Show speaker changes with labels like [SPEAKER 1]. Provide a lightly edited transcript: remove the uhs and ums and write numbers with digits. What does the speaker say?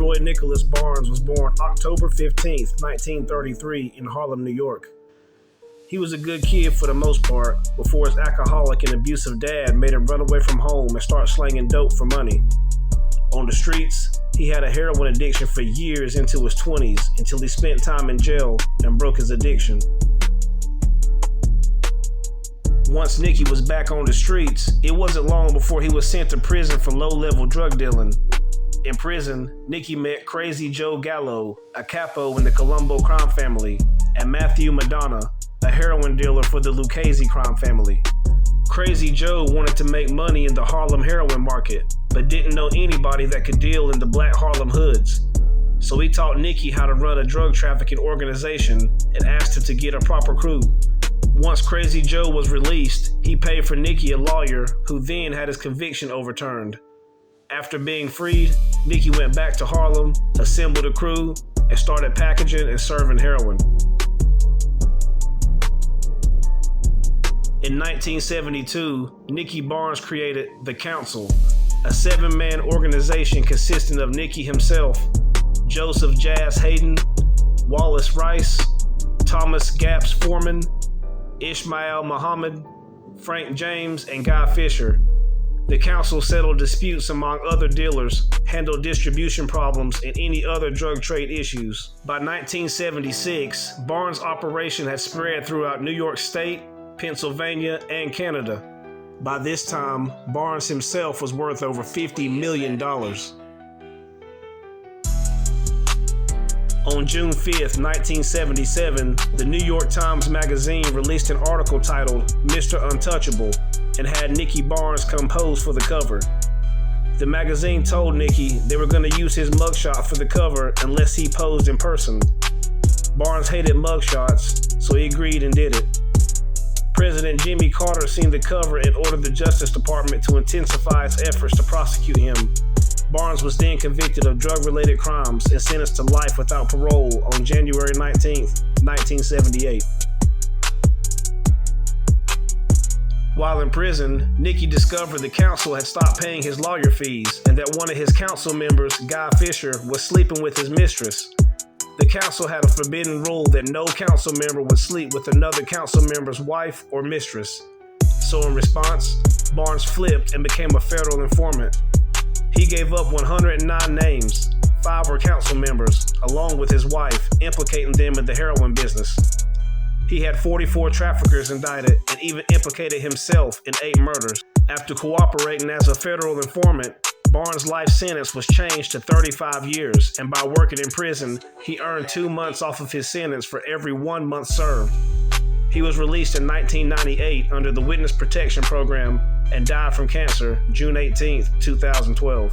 [SPEAKER 1] Lloyd Nicholas Barnes was born October 15, 1933 in Harlem, New York. He was a good kid for the most part before his alcoholic and abusive dad made him run away from home and start slanging dope for money. On the streets, he had a heroin addiction for years into his 20s until he spent time in jail and broke his addiction. Once Nicky was back on the streets, it wasn't long before he was sent to prison for low-level drug dealing. In prison, Nicky met Crazy Joe Gallo, a capo in the Colombo crime family, and Matthew Madonna, a heroin dealer for the Lucchese crime family. Crazy Joe wanted to make money in the Harlem heroin market, but didn't know anybody that could deal in the black Harlem hoods. So he taught Nicky how to run a drug trafficking organization and asked him to get a proper crew. Once Crazy Joe was released, he paid for Nicky a lawyer who then had his conviction overturned. After being freed, Nicky went back to Harlem, assembled a crew, and started packaging and serving heroin. In 1972, Nicky Barnes created The Council, a 7-man organization consisting of Nicky himself, Joseph Jazz Hayden, Wallace Rice, Thomas Gaps Foreman, Ishmael Muhammad, Frank James, and Guy Fisher. The council settled disputes among other dealers, handled distribution problems, and any other drug trade issues. By 1976, Barnes' operation had spread throughout New York State, Pennsylvania, and Canada. By this time, Barnes himself was worth over $50 million. On June 5th, 1977, the New York Times Magazine released an article titled Mr. Untouchable and had Nicky Barnes come pose for the cover. The magazine told Nicky they were going to use his mugshot for the cover unless he posed in person. Barnes hated mugshots, so he agreed and did it. President Jimmy Carter seen the cover and ordered the Justice Department to intensify its efforts to prosecute him. Barnes was then convicted of drug-related crimes and sentenced to life without parole on January 19, 1978. While in prison, Nicky discovered the council had stopped paying his lawyer fees and that one of his council members, Guy Fisher, was sleeping with his mistress. The council had a forbidden rule that no council member would sleep with another council member's wife or mistress. So in response, Barnes flipped and became a federal informant. He gave up 109 names. 5 were council members, along with his wife, implicating them in the heroin business. He had 44 traffickers indicted and even implicated himself in 8 murders. After cooperating as a federal informant, Barnes' life sentence was changed to 35 years, and by working in prison, he earned 2 months off of his sentence for every 1 month served. He was released in 1998 under the Witness Protection Program and died from cancer June 18, 2012.